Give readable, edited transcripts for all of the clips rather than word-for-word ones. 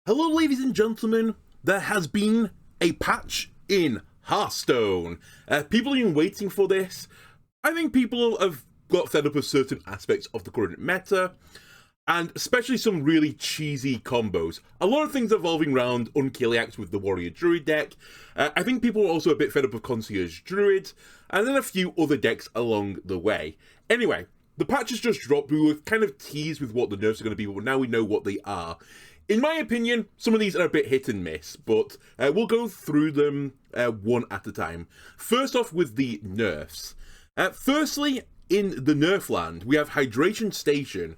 Hello ladies and gentlemen, there has been a patch in Hearthstone. People have been waiting for this. I think people have got fed up with certain aspects of the current meta, and especially some really cheesy combos. A lot of things evolving around Unkiliacs with the Warrior Druid deck. I think people were also a bit fed up with Concierge Druid, and then a few other decks along the way. Anyway, the patch has just dropped. We were kind of teased with what the nerfs are going to be, but now we know what they are. In my opinion, some of these are a bit hit and miss, but we'll go through them one at a time. First off with the nerfs. Firstly, in the nerf land, we have Hydration Station.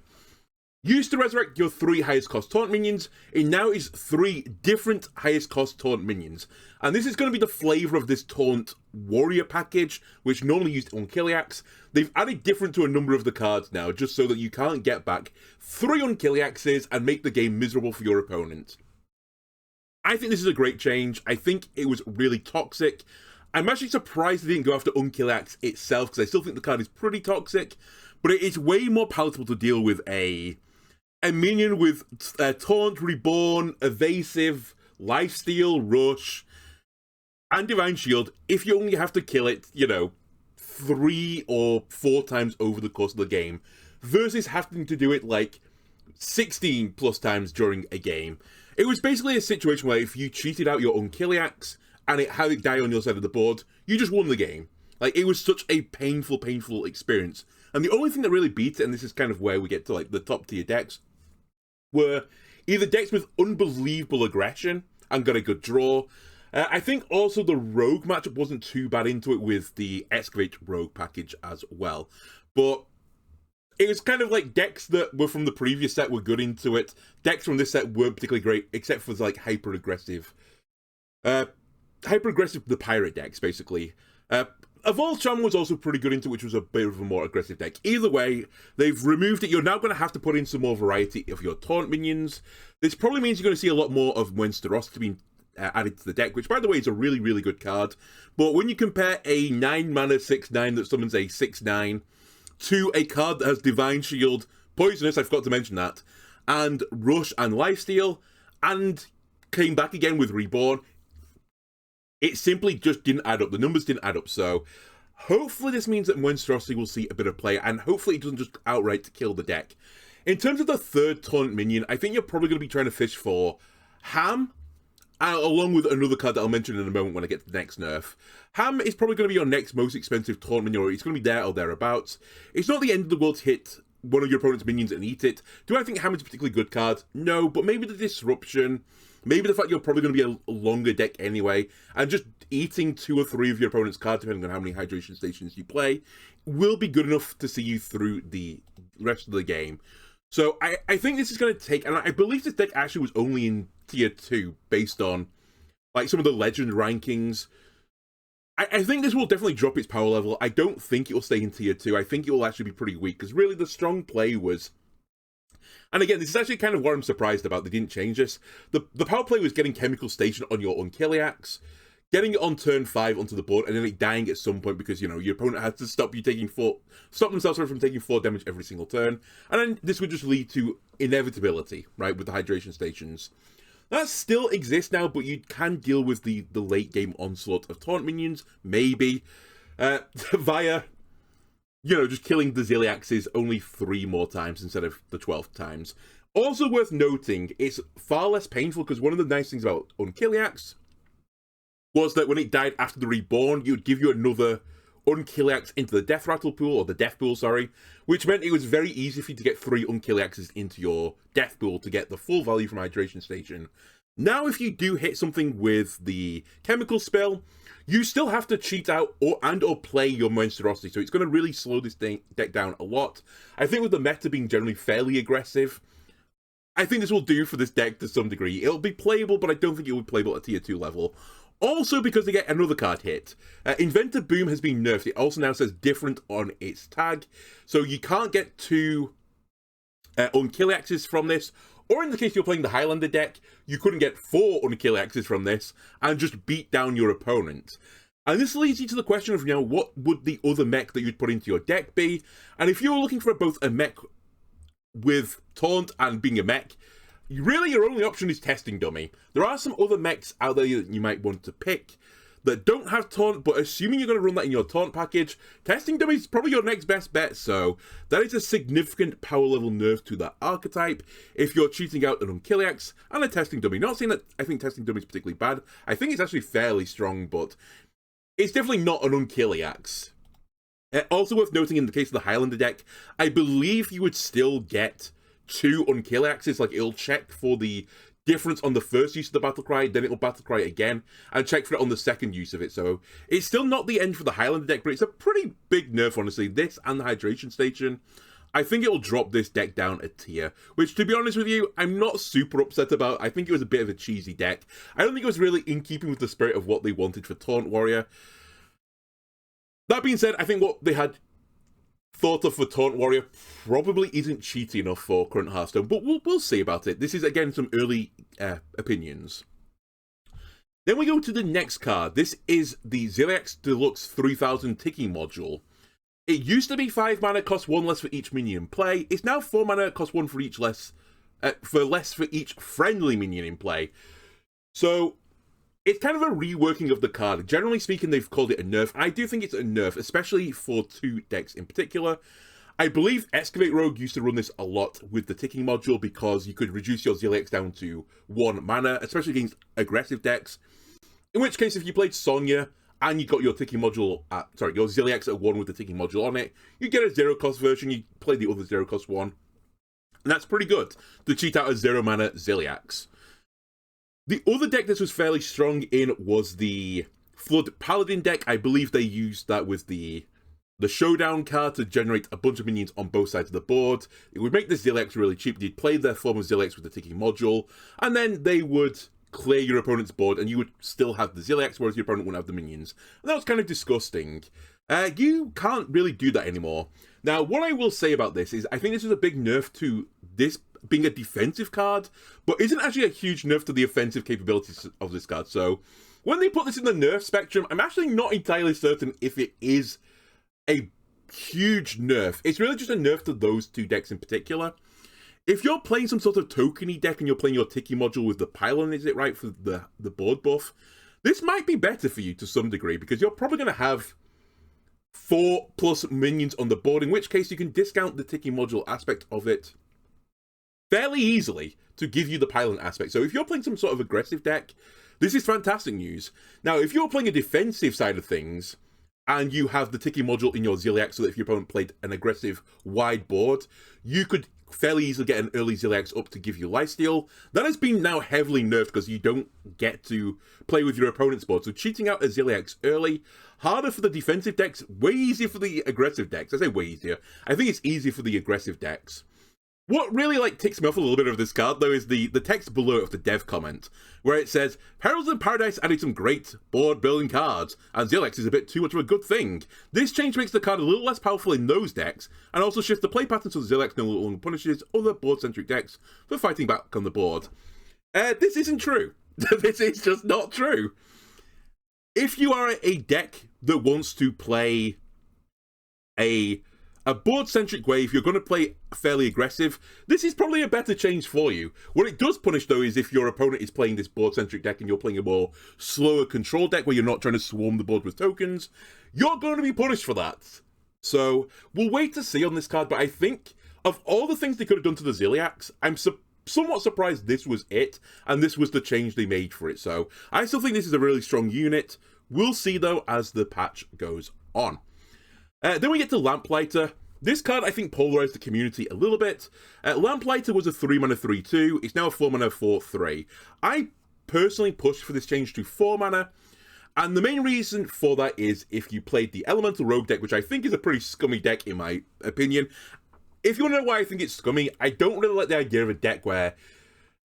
Used to resurrect your 3 highest cost taunt minions, it now is 3 different highest cost taunt minions. And this is going to be the flavour of this taunt warrior package, which normally used Unkiliacs. They've added different to a number of the cards now, just so that you can't get back 3 Unkiliaxes and make the game miserable for your opponent. I think this is a great change. I think it was really toxic. I'm actually surprised they didn't go after Unkiliacs itself, because I still think the card is pretty toxic, but it is way more palatable to deal with a minion with Taunt, Reborn, Evasive, Lifesteal, Rush, and Divine Shield if you only have to kill it, 3 or 4 times over the course of the game, versus having to do it like 16 plus times during a game. It was basically a situation where if you cheated out your Unkiliacs and it had it die on your side of the board, you just won the game. Like, it was such a painful experience. And the only thing that really beats it, and this is kind of where we get to like the top tier decks, were either decks with unbelievable aggression and got a good draw. I think also the Rogue matchup wasn't too bad into it with the Excavate Rogue package as well. But it was kind of like decks that were from the previous set were good into it. Decks from this set weren't particularly great, except for like hyper-aggressive, the pirate decks, basically. Evolved Shaman was also pretty good into it, which was a bit of a more aggressive deck. Either way, they've removed it. You're now going to have to put in some more variety of your taunt minions. This probably means you're going to see a lot more of Monstrosity being added to the deck, which, by the way, is a really, really good card. But when you compare a 9-mana 6/9 that summons a 6/9 to a card that has Divine Shield, Poisonous, I forgot to mention that, and Rush and Lifesteal, and came back again with Reborn, it simply just didn't add up. The numbers didn't add up. So hopefully this means that Monstrosity will see a bit of play, and hopefully it doesn't just outright kill the deck. In terms of the third taunt minion, I think you're probably going to be trying to fish for Ham, along with another card that I'll mention in a moment when I get to the next nerf. Ham is probably going to be your next most expensive taunt minion, or it's going to be there or thereabouts. It's not the end of the world to hit one of your opponent's minions and eat it. Do I think Ham is a particularly good card? No, but maybe the disruption, maybe the fact you're probably going to be a longer deck anyway, and just eating 2 or 3 of your opponent's cards, depending on how many hydration stations you play, will be good enough to see you through the rest of the game. So I think this is going to take, and I believe this deck actually was only in tier 2 based on like some of the legend rankings. I think this will definitely drop its power level. I don't think it will stay in tier 2. I think it will actually be pretty weak, because really the strong play was, and again, this is actually kind of what I'm surprised about. They didn't change this. The power play was getting Chemical Station on your Unkiliacs, getting it on turn 5 onto the board, and then it dying at some point because, your opponent has to stop themselves from taking 4 damage every single turn. And then this would just lead to inevitability, right, with the hydration stations. That still exists now, but you can deal with the late game onslaught of taunt minions, maybe, via, just killing the Ziliaxes only 3 more times instead of the 12th times. Also worth noting, it's far less painful, because one of the nice things about Unkiliacs was that when it died after the Reborn, it would give you another Unkiliacs into the Death Rattle pool, or the Death pool, sorry, which meant it was very easy for you to get 3 Unkiliaxes into your Death pool to get the full value from Hydration Station. Now, if you do hit something with the Chemical Spell, you still have to cheat out or play your Monstrosity, so it's going to really slow this deck down a lot. I think with the meta being generally fairly aggressive, I think this will do for this deck to some degree. It'll be playable, but I don't think it will be playable at tier 2 level. Also, because they get another card hit. Inventor Boom has been nerfed. It also now says different on its tag. So you can't get 2 Unkiliaxes from this. Or in the case you're playing the Highlander deck, you couldn't get 4 Unkiliaxes from this and just beat down your opponent. And this leads you to the question of, what would the other mech that you'd put into your deck be? And if you're looking for both a mech with Taunt and being a mech, really your only option is Testing Dummy. There are some other mechs out there that you might want to pick that don't have taunt, but assuming you're going to run that in your taunt package, Testing Dummy is probably your next best bet, so that is a significant power level nerf to that archetype if you're cheating out an Unkiliax and a Testing Dummy. Not saying that I think Testing Dummy is particularly bad, I think it's actually fairly strong, but it's definitely not an Unkiliax. Also worth noting, in the case of the Highlander deck, I believe you would still get 2 Unkiliaxes, like it'll check for the difference on the first use of the Battlecry, then it'll Battlecry again, and check for it on the second use of it. So it's still not the end for the Highlander deck, but it's a pretty big nerf, honestly. This and the Hydration Station, I think it'll drop this deck down a tier, which, to be honest with you, I'm not super upset about. I think it was a bit of a cheesy deck. I don't think it was really in keeping with the spirit of what they wanted for Taunt Warrior. That being said, I think what they had thought of for Taunt Warrior probably isn't cheaty enough for current Hearthstone, but we'll see about it. This is, again, some early opinions. Then we go to the next card. This is the Ziliax Deluxe 3000 Ticking Module. It used to be 5 mana, cost 1 less for each minion in play. It's now 4 mana, cost 1 for each less for each friendly minion in play. So it's kind of a reworking of the card. Generally speaking, they've called it a nerf. I do think it's a nerf, especially for 2 decks in particular. I believe Excavate Rogue used to run this a lot with the Ticking Module because you could reduce your Ziliax down to 1 mana, especially against aggressive decks. In which case, if you played Sonya and you got your Ticking Module your Ziliax at 1 with the Ticking Module on it, you get a 0-cost version, you play the other 0-cost one. And that's pretty good to cheat out a 0 mana Ziliax. The other deck this was fairly strong in was the Flood Paladin deck. I believe they used that with the Showdown card to generate a bunch of minions on both sides of the board. It would make the Ziliax really cheap. You'd play their form of Ziliax with the Ticking Module, and then they would clear your opponent's board, and you would still have the Ziliax, whereas your opponent wouldn't have the minions. And that was kind of disgusting. You can't really do that anymore. Now, what I will say about this is I think this is a big nerf to this being a defensive card, but isn't actually a huge nerf to the offensive capabilities of this card. So when they put this in the nerf spectrum, I'm actually not entirely certain if it is a huge nerf. It's really just a nerf to those 2 decks in particular. If you're playing some sort of tokeny deck and you're playing your Ticking Module with the Pylon, is it right, for the board buff, this might be better for you to some degree, because you're probably going to have 4+ minions on the board, in which case you can discount the Ticking Module aspect of it fairly easily to give you the Pylon aspect. So if you're playing some sort of aggressive deck, this is fantastic news. Now, if you're playing a defensive side of things, and you have the Ticking Module in your Ziliax, so that if your opponent played an aggressive wide board, you could fairly easily get an early Ziliax up to give you lifesteal. That has been now heavily nerfed because you don't get to play with your opponent's board. So cheating out a Ziliax early, harder for the defensive decks, way easier for the aggressive decks. I say way easier. I think it's easier for the aggressive decks. What really ticks me off a little bit of this card, though, is the text below of the dev comment, where it says, Heralds of Paradise added some great board-building cards, and Ziliax is a bit too much of a good thing. This change makes the card a little less powerful in those decks, and also shifts the play pattern so Ziliax no longer punishes other board-centric decks for fighting back on the board. This isn't true. This is just not true. If you are a deck that wants to play a board-centric way, if you're going to play fairly aggressive, this is probably a better change for you. What it does punish, though, is if your opponent is playing this board-centric deck and you're playing a more slower control deck where you're not trying to swarm the board with tokens, you're going to be punished for that. So, we'll wait to see on this card, but I think of all the things they could have done to the Ziliax, I'm somewhat surprised this was it, and this was the change they made for it. So, I still think this is a really strong unit. We'll see, though, as the patch goes on. Then we get to Lamplighter. This card, I think, polarized the community a little bit. Lamplighter was a 3-mana 3/2. It's now a 4-mana 4/3. I personally pushed for this change to 4 mana, and the main reason for that is if you played the Elemental Rogue deck, which I think is a pretty scummy deck in my opinion. If you want to know why I think it's scummy, I don't really like the idea of a deck where,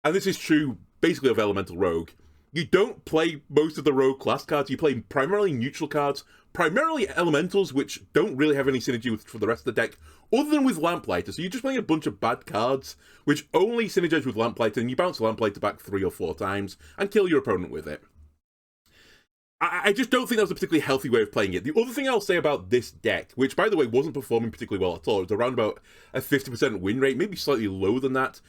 and this is true basically of Elemental Rogue, you don't play most of the Rogue class cards, you play primarily neutral cards, primarily elementals, which don't really have any synergy for the rest of the deck, other than with Lamplighter. So you're just playing a bunch of bad cards, which only synergize with Lamplighter, and you bounce Lamplighter back 3 or 4 times, and kill your opponent with it. I just don't think that was a particularly healthy way of playing it. The other thing I'll say about this deck, which, by the way, wasn't performing particularly well at all, it was around about a 50% win rate, maybe slightly lower than that,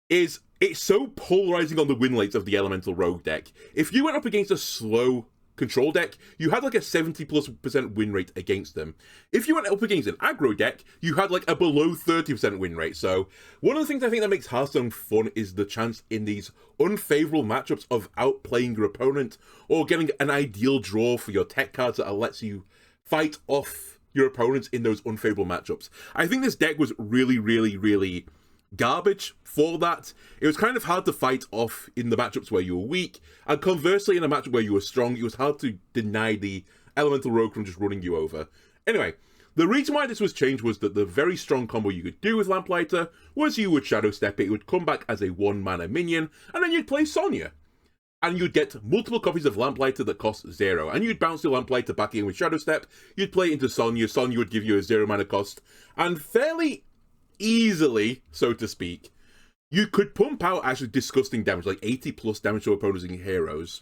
is it's so polarizing on the win rates of the Elemental Rogue deck. If you went up against a slow control deck, you had like a 70+% win rate against them. If you went up against an aggro deck, you had like a below 30% win rate. So one of the things I think that makes Hearthstone fun is the chance in these unfavorable matchups of outplaying your opponent or getting an ideal draw for your tech cards that lets you fight off your opponents in those unfavorable matchups. I think this deck was really garbage for that. It was kind of hard to fight off in the matchups where you were weak, and conversely in a matchup where you were strong, it was hard to deny the Elemental Rogue from just running you over. Anyway, the reason why this was changed was that the very strong combo you could do with Lamplighter was you would Shadow Step it, would come back as a 1-mana minion, and then you'd play Sonya. And you'd get multiple copies of Lamplighter that cost 0, and you'd bounce the Lamplighter back in with Shadow Step, you'd play it into Sonya, Sonya would give you a 0-mana cost, and fairly easily, so to speak, you could pump out actually disgusting damage, like 80+ damage to opposing heroes.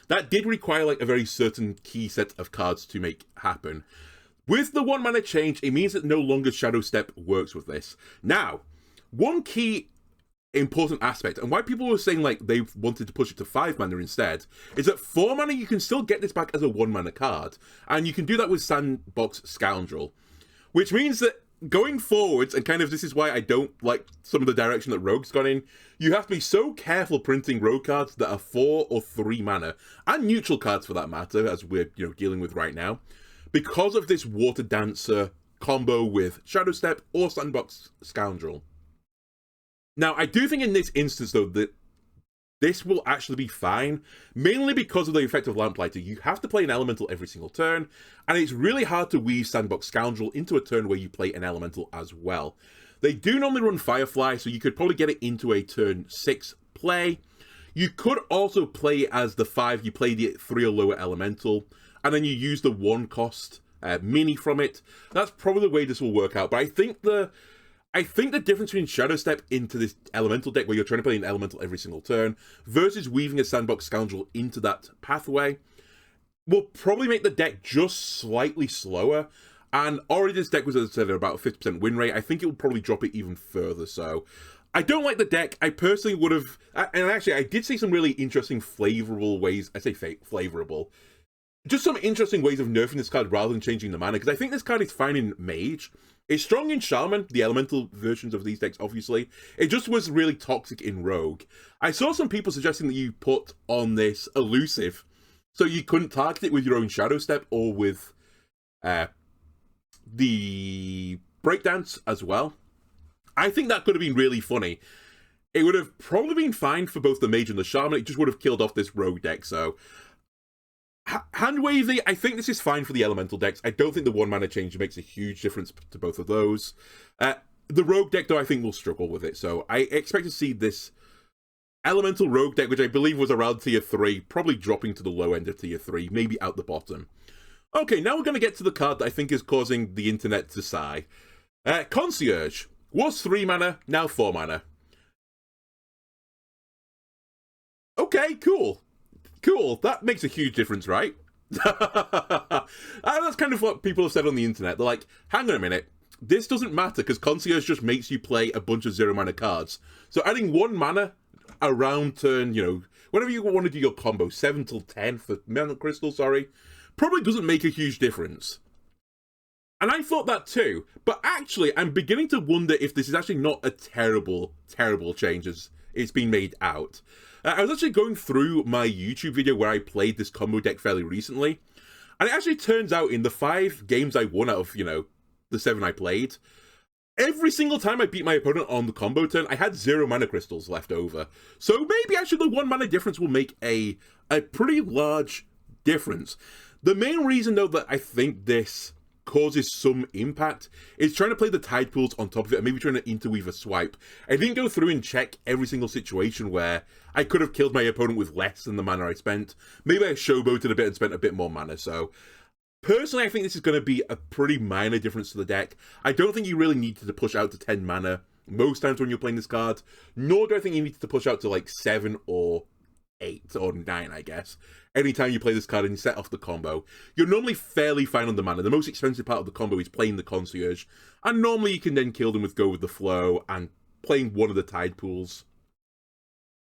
That did require like a very certain key set of cards to make happen. With the 1-mana change, it means that no longer Shadow Step works with this. Now, one key important aspect, and why people were saying like they wanted to push it to 5-mana instead, is that 4-mana you can still get this back as a 1-mana card, and you can do that with Sandbox Scoundrel, which means that going forwards, and kind of this is why I don't like some of the direction that Rogue's gone in, you have to be so careful printing Rogue cards that are 4 or 3 mana, and neutral cards for that matter, as we're dealing with right now, because of this Water Dancer combo with Shadow Step or Sandbox Scoundrel. Now, I do think in this instance, though, that this will actually be fine, mainly because of the effect of Lamplighter. You have to play an elemental every single turn, and it's really hard to weave Sandbox Scoundrel into a turn where you play an elemental as well. They do normally run Firefly, so you could probably get it into a turn 6 play. You could also play as the 5, you play the 3 or lower elemental, and then you use the 1 cost mini from it. That's probably the way this will work out, but I think the difference between Shadow Step into this Elemental deck, where you're trying to play an Elemental every single turn, versus weaving a Sandbox Scoundrel into that pathway, will probably make the deck just slightly slower. And already this deck was, as I said, at about a 50% win rate. I think it will probably drop it even further. So I don't like the deck. I personally would have, and actually I did see some really interesting flavorable ways. I say flavorable. Just some interesting ways of nerfing this card rather than changing the mana, because I think this card is fine in Mage. It's strong in Shaman, the elemental versions of these decks, obviously. It just was really toxic in Rogue. I saw some people suggesting that you put on this Elusive, so you couldn't target it with your own Shadow Step or with the Breakdance as well. I think that could have been really funny. It would have probably been fine for both the Mage and the Shaman. It just would have killed off this Rogue deck, so hand wavy, I think this is fine for the elemental decks. I don't think the 1-mana change makes a huge difference to both of those. The Rogue deck, though, I think will struggle with it. So I expect to see this elemental Rogue deck, which I believe was around tier 3, probably dropping to the low end of tier 3, maybe out the bottom. Okay, now we're going to get to the card that I think is causing the internet to sigh. Concierge was 3 mana, now 4 mana. Okay, cool. Cool, that makes a huge difference, right? That's kind of what people have said on the internet. They're like, hang on a minute, this doesn't matter because Concierge just makes you play a bunch of 0-mana cards. So adding 1 mana around turn, whenever you want to do your combo, 7 till 10 for Mana Crystal, probably doesn't make a huge difference. And I thought that too, but actually I'm beginning to wonder if this is actually not a terrible change as it's been made out. I was actually going through my YouTube video where I played this combo deck fairly recently, and it actually turns out in the 5 games I won out of, the 7 I played, every single time I beat my opponent on the combo turn, I had 0 mana crystals left over. So maybe actually the 1 mana difference will make a pretty large difference. The main reason, though, that I think this causes some impact is trying to play the tide pools on top of it and maybe trying to interweave a swipe. I didn't go through and check every single situation where I could have killed my opponent with less than the mana I spent. Maybe I showboated a bit and spent a bit more mana. So personally, I think this is going to be a pretty minor difference to the deck. I don't think you really need to push out to 10 mana most times when you're playing this card, nor do I think you need to push out to like 7 or 8 or 9, I guess. Anytime you play this card and you set off the combo, you're normally fairly fine on the mana. The most expensive part of the combo is playing the Concierge, and normally you can then kill them with Go With The Flow and playing one of the tide pools.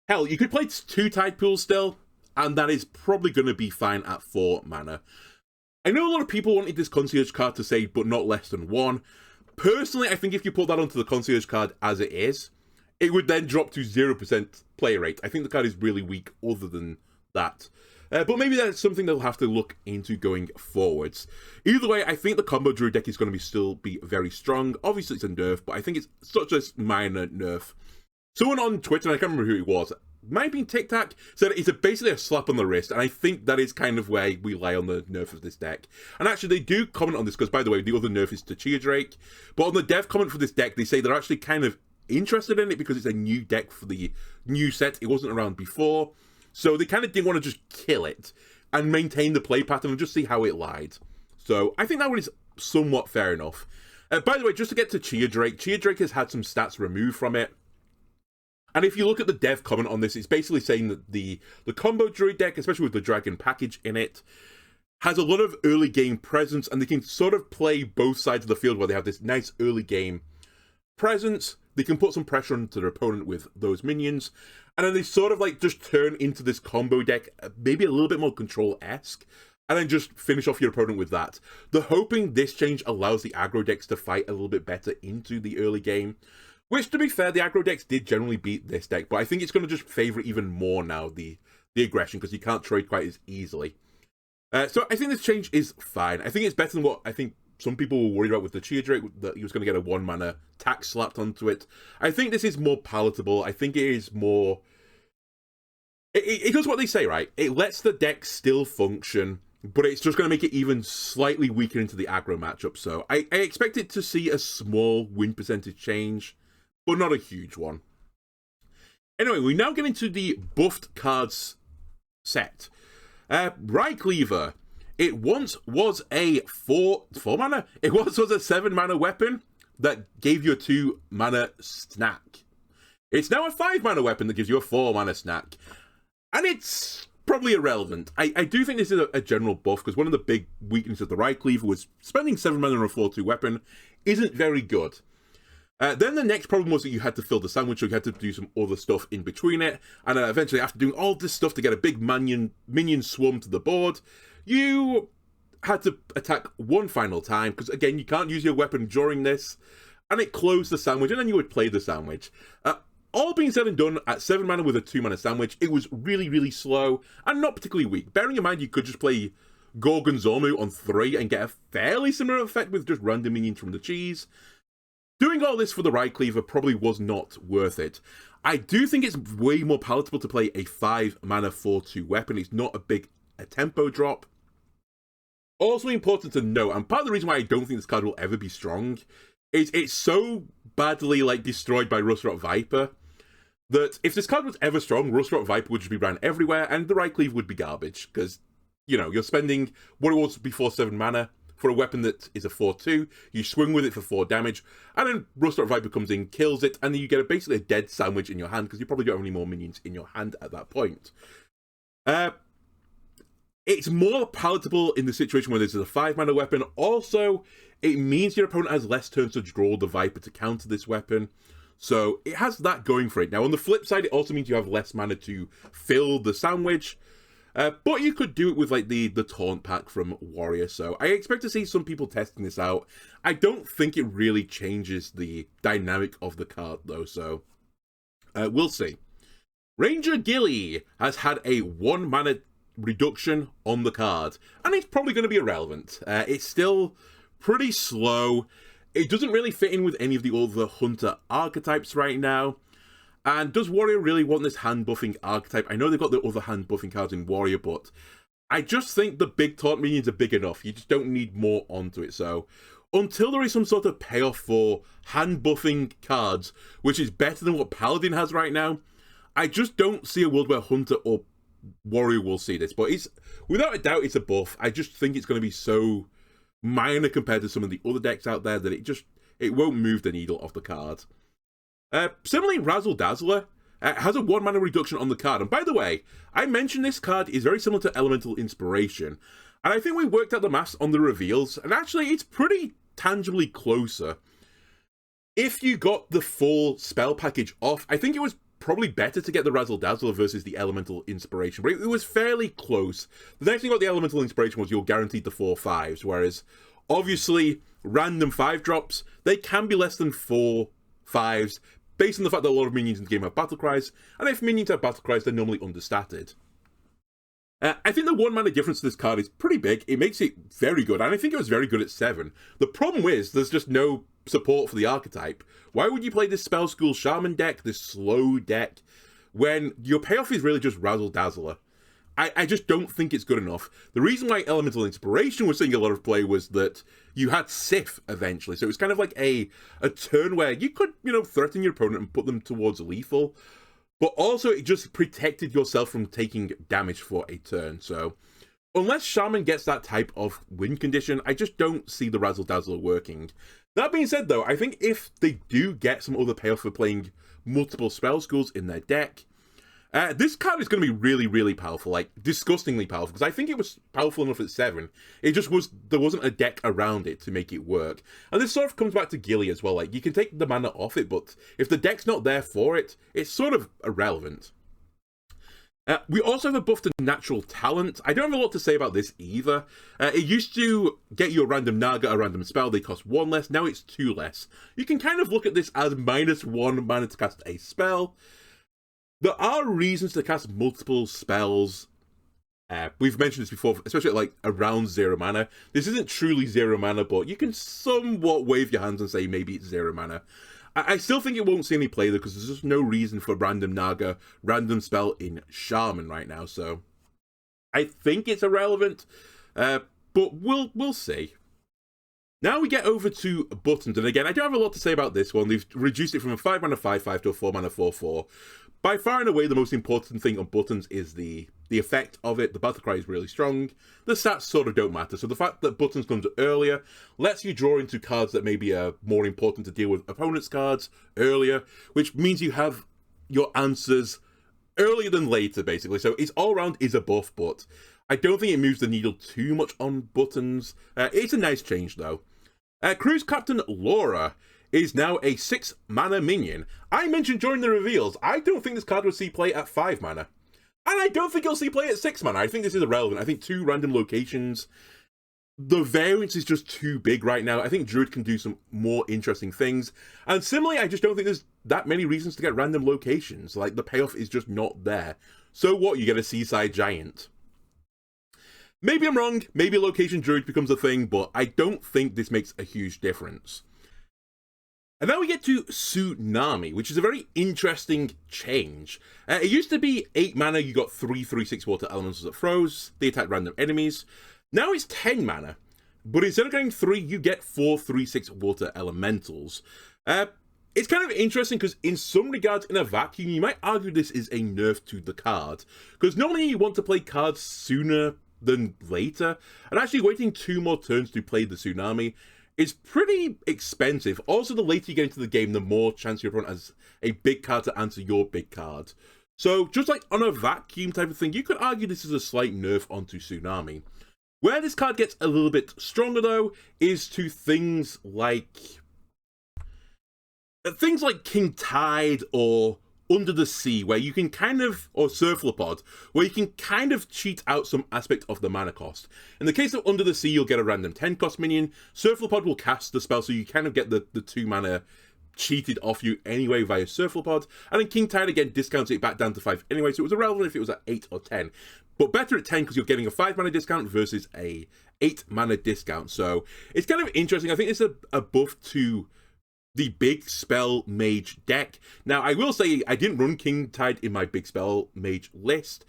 Hell, you could play 2 Tide Pools still, and that is probably going to be fine at 4 mana. I know a lot of people wanted this Concierge card to say, but not less than 1. Personally, I think if you put that onto the Concierge card as it is, it would then drop to 0% play rate. I think the card is really weak other than that. But maybe that's something they'll have to look into going forwards. Either way, I think the combo druid deck is going to still be very strong. Obviously, it's a nerf, but I think it's such a minor nerf. Someone on Twitter, and I can't remember who it was, might be TikTok, said it's basically a slap on the wrist, and I think that is kind of where we lie on the nerf of this deck. And actually, they do comment on this, because, by the way, the other nerf is to Chia Drake. But on the dev comment for this deck, they say they're actually kind of interested in it because it's a new deck for the new set. It wasn't around before. So they kind of didn't want to just kill it and maintain the play pattern and just see how it lied. So I think that one is somewhat fair enough. By the way, just to get to Chia Drake has had some stats removed from it. And if you look at the dev comment on this, it's basically saying that the combo druid deck, especially with the dragon package in it, has a lot of early game presence, and they can sort of play both sides of the field where they have this nice early game presence. They can put some pressure onto their opponent with those minions, and then they sort of like just turn into this combo deck, maybe a little bit more control-esque, and then just finish off your opponent with that. They're hoping this change allows the aggro decks to fight a little bit better into the early game, which, to be fair, the aggro decks did generally beat this deck, but I think it's going to just favour even more now, the aggression, because you can't trade quite as easily. So I think this change is fine. I think it's better than what I think some people were worried about with the Chia Drake, that he was going to get a 1-mana tax slapped onto it. I think this is more palatable. I think it is more... It does what they say, right? It lets the deck still function, but it's just going to make it even slightly weaker into the aggro matchup. So I expect it to see a small win percentage change, but not a huge one. Anyway, we now get into the buffed cards set. Right Cleaver. It once was a 4 mana? It once was a 7-mana weapon that gave you a 2-mana snack. It's now a 5-mana weapon that gives you a 4-mana snack. And it's probably irrelevant. I do think this is a general buff, because one of the big weaknesses of the Right Cleaver was spending 7 mana on a 4/2 weapon isn't very good. Then the next problem was that you had to fill the sandwich, so you had to do some other stuff in between it, and eventually after doing all this stuff to get a big minion swarm to the board, you had to attack one final time, because again, you can't use your weapon during this, and it closed the sandwich, and then you would play the sandwich. All being said and done, at 7 mana with a 2-mana sandwich, it was really, really slow, and not particularly weak. Bearing in mind you could just play Gorgonzomu on 3 and get a fairly similar effect with just random minions from the cheese. Doing all this for the Right Cleaver probably was not worth it. I do think it's way more palatable to play a 5-mana 4/2 weapon. It's not a tempo drop. Also important to note, and part of the reason why I don't think this card will ever be strong, is it's so badly destroyed by Rustrot Viper, that if this card was ever strong, Rustrot Viper would just be ran everywhere, and the Right Cleaver would be garbage, because, you know, you're spending what it was before 7 mana, for a weapon that is a 4/2, you swing with it for 4 damage, and then Rustrot Viper comes in, kills it, and then you get basically a dead sandwich in your hand, because you probably don't have any more minions in your hand at that point. It's more palatable in the situation where this is a 5-mana weapon. Also, it means your opponent has less turns to draw the Viper to counter this weapon, so it has that going for it. Now, on the flip side, it also means you have less mana to fill the sandwich, but you could do it with the taunt pack from Warrior, so I expect to see some people testing this out. I don't think it really changes the dynamic of the card though, so we'll see. Ranger Gilly has had a 1-mana reduction on the card, and it's probably going to be irrelevant. It's still pretty slow. It doesn't really fit in with any of the other Hunter archetypes right now. And does Warrior really want this hand buffing archetype? I know they've got the other hand buffing cards in Warrior, but I just think the big taunt minions are big enough. You just don't need more onto it. So until there is some sort of payoff for hand buffing cards, which is better than what Paladin has right now, I just don't see a world where Hunter or Warrior will see this. But it's, without a doubt, it's a buff. I just think it's going to be so minor compared to some of the other decks out there that it won't move the needle off the card. Similarly, Razzle Dazzler has a 1-mana reduction on the card. And by the way, I mentioned this card is very similar to Elemental Inspiration. And I think we worked out the maths on the reveals, and actually it's pretty tangibly closer. If you got the full spell package off, I think it was probably better to get the Razzle Dazzle versus the Elemental Inspiration, but it was fairly close. The next thing about the Elemental Inspiration was you're guaranteed the 4 5s, whereas obviously random 5 drops, they can be less than 4 5s, based on the fact that a lot of minions in the game have battle cries, and if minions have battle cries, they're normally understated. I think the 1 mana difference to this card is pretty big. It makes it very good, and I think it was very good at 7. The problem is, there's just no support for the archetype. Why would you play this Spell School Shaman deck, this slow deck, when your payoff is really just Razzle Dazzler? I just don't think it's good enough. The reason why Elemental Inspiration was seeing a lot of play was that you had Sif eventually, so it was kind of like a turn where you could, threaten your opponent and put them towards lethal, but also it just protected yourself from taking damage for a turn. So unless Shaman gets that type of win condition, I just don't see the Razzle Dazzler working. That being said though, I think if they do get some other payoff for playing multiple spell schools in their deck, this card is going to be really, really powerful, like disgustingly powerful, because I think it was powerful enough at 7. It just there wasn't a deck around it to make it work. And this sort of comes back to Gilly as well, like you can take the mana off it, but if the deck's not there for it, it's sort of irrelevant. We also have a buff to Natural Talent. I don't have a lot to say about this either. It used to get you a random Naga, a random spell, they cost 1 less, now it's 2 less. You can kind of look at this as -1 mana to cast a spell. There are reasons to cast multiple spells. We've mentioned this before, especially like around 0 mana. This isn't truly 0 mana, but you can somewhat wave your hands and say maybe it's 0 mana. I still think it won't see any play though, because there's just no reason for random Naga, random spell in Shaman right now. So I think it's irrelevant, but we'll see. Now we get over to buttons, and again, I don't have a lot to say about this one. They've reduced it from a 5 mana 5/5 to a 4 mana 4/4. By far and away, the most important thing on buttons is the effect of it. The battle cry is really strong. The stats sort of don't matter. So the fact that buttons comes earlier lets you draw into cards that maybe are more important to deal with opponents' cards earlier, which means you have your answers earlier than later, basically. So it's all around is a buff, but I don't think it moves the needle too much on buttons. It's a nice change, though. Cruise Captain Laura is now a 6 mana minion. I mentioned during the reveals, I don't think this card will see play at 5 mana. And I don't think it'll see play at 6 mana. I think this is irrelevant. I think 2 random locations, the variance is just too big right now. I think Druid can do some more interesting things. And similarly, I just don't think there's that many reasons to get random locations. Like, the payoff is just not there. So what? You get a Seaside Giant. Maybe I'm wrong. Maybe Location Druid becomes a thing, but I don't think this makes a huge difference. And now we get to Tsunami, which is a very interesting change. It used to be 8 mana, you got 3/3/6 water elementals that froze. They attack random enemies. Now it's 10 mana, but instead of getting 3, you get 4/3/6 water elementals. It's kind of interesting because in some regards, in a vacuum, you might argue this is a nerf to the card. Because normally you want to play cards sooner than later, and actually waiting 2 more turns to play the Tsunami is pretty expensive. Also, the later you get into the game, the more chance your opponent has a big card to answer your big card. So, just like on a vacuum type of thing, you could argue this is a slight nerf onto Tsunami. Where this card gets a little bit stronger, though, is to things like King Tide or Under the Sea, where you can kind of, or Surflopod, where you can kind of cheat out some aspect of the mana cost. In the case of Under the Sea, you'll get a random 10 cost minion. Surflopod will cast the spell, so you kind of get the 2 mana cheated off you anyway via Surflopod. And then King Tide again discounts it back down to 5 anyway, so it was irrelevant if it was at 8 or 10. But better at 10 because you're getting a 5 mana discount versus a 8 mana discount. So it's kind of interesting. I think it's a buff to the big spell mage deck. Now, I will say I didn't run King Tide in my big spell mage list.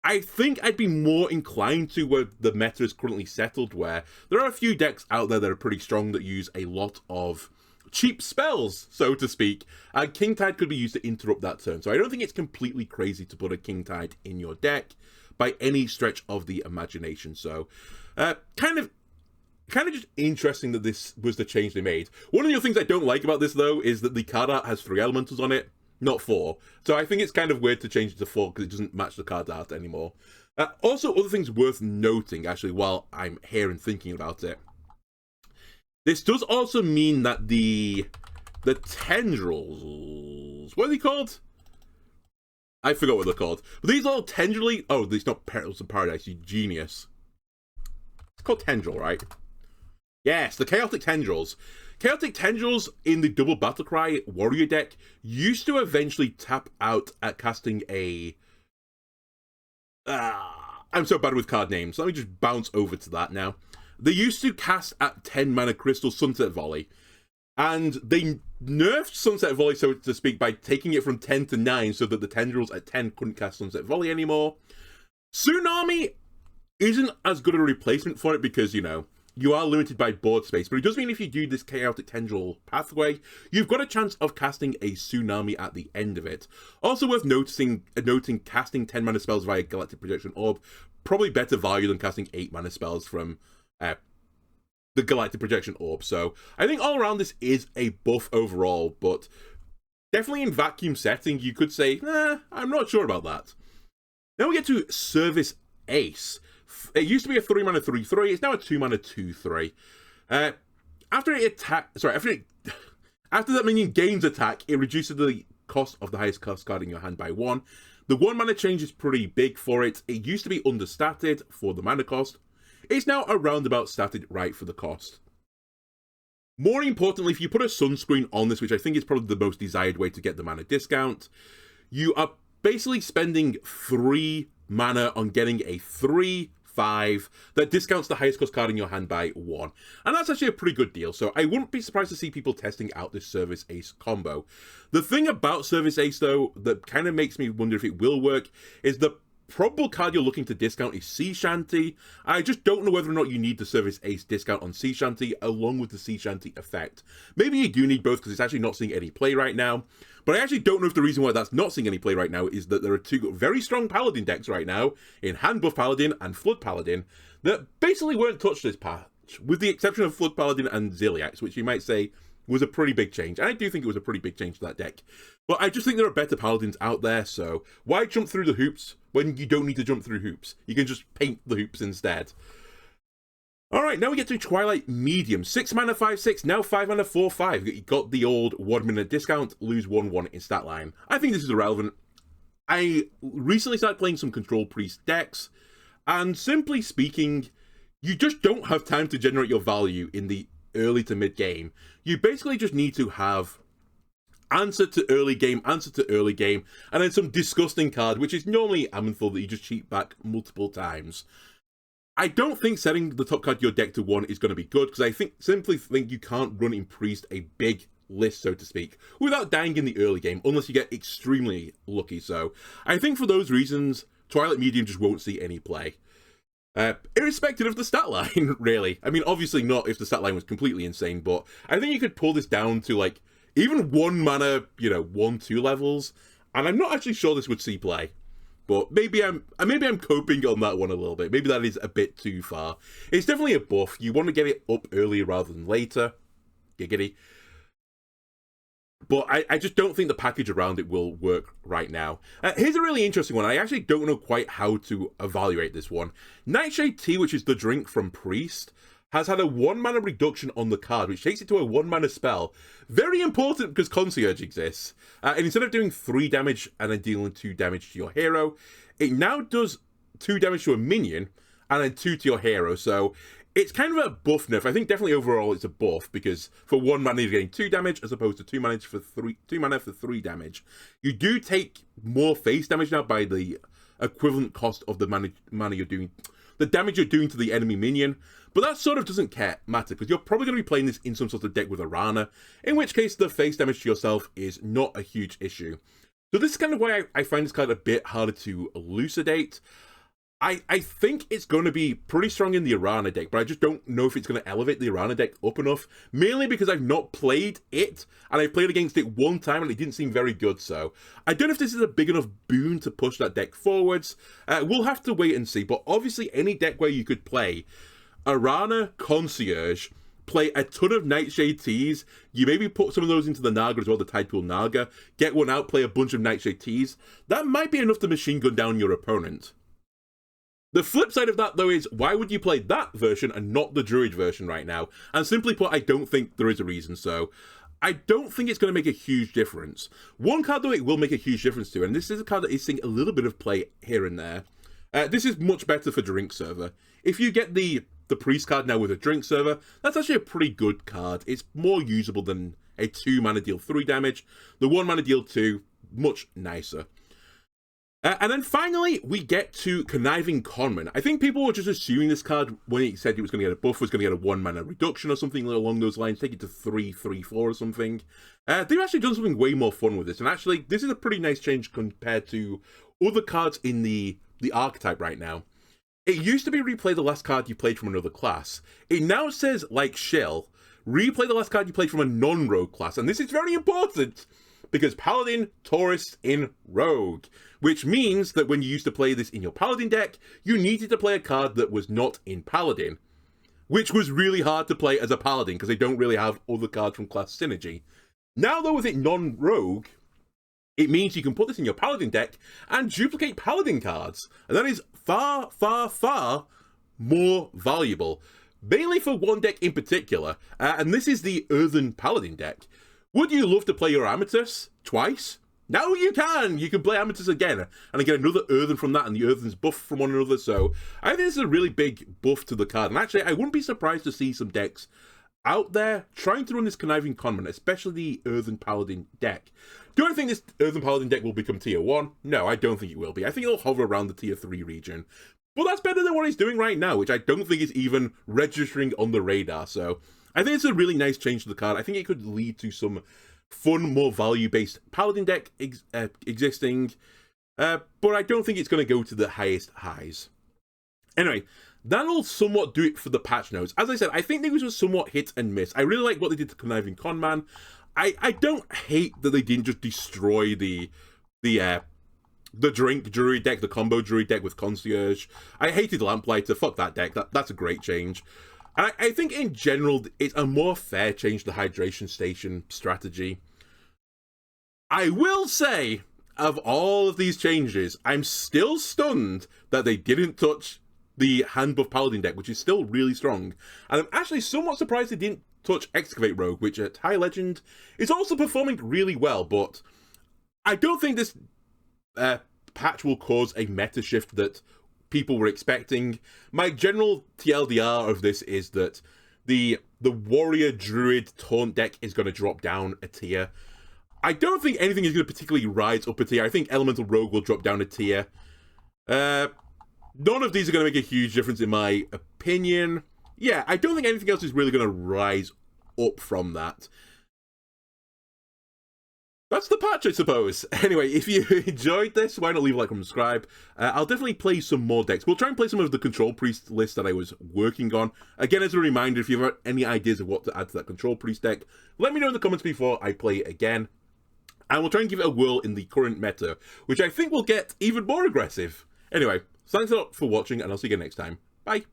I think I'd be more inclined to where the meta is currently settled, where there are a few decks out there that are pretty strong that use a lot of cheap spells, so to speak. King Tide could be used to interrupt that turn. So I don't think it's completely crazy to put a King Tide in your deck by any stretch of the imagination. So kind of just interesting that this was the change they made. One of the other things I don't like about this, though, is that the card art has 3 elementals on it, not 4. So I think it's kind of weird to change it to 4 because it doesn't match the card art anymore. Also, other things worth noting, actually, while I'm here and thinking about it. This does also mean that the tendrils, what are they called? I forgot what they're called. But these little tendrily... Oh, it's not Perils of Paradise, you genius. It's called Tendril, right? Yes, the Chaotic Tendrils. Chaotic Tendrils in the Double Battlecry Warrior deck used to eventually tap out at casting a... I'm so bad with card names. Let me just bounce over to that now. They used to cast at 10 mana Crystal Sunset Volley. And they nerfed Sunset Volley, so to speak, by taking it from 10 to 9 so that the Tendrils at 10 couldn't cast Sunset Volley anymore. Tsunami isn't as good a replacement for it because, you know, you are limited by board space. But it does mean if you do this Chaotic Tendril pathway, you've got a chance of casting a Tsunami at the end of it. Also worth noting casting 10 mana spells via Galactic Projection Orb, probably better value than casting 8 mana spells from... the Galactic Projection Orb. So I think all around this is a buff overall, but definitely in vacuum setting, you could say, I'm not sure about that. Now we get to Service Ace. It used to be a 3 mana 3/3. It's now a 2 mana 2/3. After that minion gains attack, it reduces the cost of the highest cost card in your hand by 1. The 1 mana change is pretty big for it. It used to be understated for the mana cost. It's now around about statted right for the cost. More importantly, if you put a sunscreen on this, which I think is probably the most desired way to get the mana discount, you are basically spending 3 mana on getting a 3/5 that discounts the highest cost card in your hand by 1. And that's actually a pretty good deal, so I wouldn't be surprised to see people testing out this Service Ace combo. The thing about Service Ace, though, that kind of makes me wonder if it will work, is the probable card you're looking to discount is Sea Shanty. I just don't know whether or not you need the Service Ace discount on Sea Shanty along with the Sea Shanty effect. Maybe you do need both because it's actually not seeing any play right now. But I actually don't know if the reason why that's not seeing any play right now is that there are 2 very strong Paladin decks right now in Hand Buff Paladin and Flood Paladin that basically weren't touched this patch, with the exception of Flood Paladin and Ziliax, which you might say was a pretty big change. And I do think it was a pretty big change to that deck. But I just think there are better Paladins out there, so why jump through the hoops when you don't need to jump through hoops? You can just paint the hoops instead. Alright, now we get to Twilight Medium. 6 mana 5/6, now 5 mana 4/5. You got the old 1 mana discount, lose 1/1 in stat line. I think this is irrelevant. I recently started playing some Control Priest decks, and simply speaking, you just don't have time to generate your value in the early to mid game. You basically just need to have answer to early game, and then some disgusting card, which is normally Amenthal that you just cheat back multiple times. I don't think setting the top card of your deck to 1 is going to be good, because I simply think you can't run in Priest a big list, so to speak, without dying in the early game, unless you get extremely lucky. So I think for those reasons, Twilight Medium just won't see any play. Irrespective of the stat line, really. I mean, obviously not if the stat line was completely insane, but I think you could pull this down to, like, even 1 mana, 1/2 levels, and I'm not actually sure this would see play. But maybe I'm coping on that one a little bit. Maybe that is a bit too far. It's definitely a buff. You want to get it up earlier rather than later. Giggity. But I just don't think the package around it will work right now. Here's a really interesting one. I actually don't know quite how to evaluate this one. Nightshade Tea, which is the drink from Priest, has had a 1 mana reduction on the card, which takes it to a 1 mana spell. Very important because Concierge exists. And instead of doing 3 damage and then dealing 2 damage to your hero, it now does 2 damage to a minion and then 2 to your hero. So it's kind of a buff nerf. I think definitely overall it's a buff because for 1 mana you're getting 2 damage as opposed to 2 mana for 3 damage. You do take more face damage now by the equivalent cost of the mana you're doing, the damage you're doing to the enemy minion. But that sort of doesn't matter, because you're probably going to be playing this in some sort of deck with Arana, in which case the face damage to yourself is not a huge issue. So this is kind of why I find this card a bit harder to elucidate. I think it's going to be pretty strong in the Arana deck, but I just don't know if it's going to elevate the Arana deck up enough, mainly because I've not played it, and I played against it 1 time, and it didn't seem very good, so I don't know if this is a big enough boon to push that deck forwards. We'll have to wait and see, but obviously any deck where you could play Arana Concierge, play a ton of Nightshade Teas, you maybe put some of those into the Naga as well, the Tidepool Naga, get one out, play a bunch of Nightshade Teas, that might be enough to machine gun down your opponent. The flip side of that, though, is why would you play that version and not the Druid version right now? And simply put, I don't think there is a reason. So I don't think it's going to make a huge difference. One card, though, it will make a huge difference to, and this is a card that is seeing a little bit of play here and there. This is much better for Drink Server. If you get the Priest card now with a Drink Server, that's actually a pretty good card. It's more usable than a 2 mana deal 3 damage. The 1 mana deal 2, much nicer. And then finally, we get to Conniving Conman. I think people were just assuming this card, when it said it was going to get a buff, was going to get a 1 mana reduction or something along those lines, take it to 3/3/4 or something. They've actually done something way more fun with this, and actually, this is a pretty nice change compared to other cards in the archetype right now. It used to be replay the last card you played from another class. It now says, like Shell, replay the last card you played from a non-rogue class, and this is very important, because Paladin, Taurus in Rogue, which means that when you used to play this in your Paladin deck, you needed to play a card that was not in Paladin, which was really hard to play as a Paladin, because they don't really have other cards from class synergy. Now though, with it non-rogue, it means you can put this in your Paladin deck and duplicate Paladin cards, and that is far, far, far more valuable. Mainly for one deck in particular, and this is the Earthen Paladin deck. Would you love to play your Amatus twice? Now you can! You can play Amatus again, and get another Earthen from that, and the Earthens buff from one another, so I think this is a really big buff to the card, and actually I wouldn't be surprised to see some decks out there trying to run this Conniving Conman, especially the Earthen Paladin deck. Do I think this Earthen Paladin deck will become tier 1? No, I don't think it will be. I think it'll hover around the tier 3 region. But that's better than what he's doing right now, which I don't think is even registering on the radar, so I think it's a really nice change to the card. I think it could lead to some fun, more value-based Paladin deck existing, but I don't think it's going to go to the highest highs. Anyway, that'll somewhat do it for the patch notes. As I said, I think these were somewhat hit and miss. I really like what they did to Conniving Conman. I don't hate that they didn't just destroy the Drink Druid deck, the combo Druid deck with Concierge. I hated Lamplighter, fuck that deck, that's a great change. And I think in general, it's a more fair change to the Hydration Station strategy. I will say, of all of these changes, I'm still stunned that they didn't touch the Handbuff Paladin deck, which is still really strong. And I'm actually somewhat surprised they didn't touch Excavate Rogue, which at High Legend is also performing really well, but I don't think this patch will cause a meta shift that people were expecting. My general TLDR of this is that the Warrior Druid Taunt deck is going to drop down a tier. I don't think anything is going to particularly rise up a tier. I think Elemental Rogue will drop down a tier. None of these are going to make a huge difference in my opinion. Yeah, I don't think anything else is really going to rise up from that. That's the patch, I suppose. Anyway, if you enjoyed this, why not leave a like and subscribe? I'll definitely play some more decks. We'll try and play some of the Control Priest list that I was working on. Again, as a reminder, if you have any ideas of what to add to that Control Priest deck, let me know in the comments before I play it again. And we'll try and give it a whirl in the current meta, which I think will get even more aggressive. Anyway, thanks a lot for watching, and I'll see you again next time. Bye!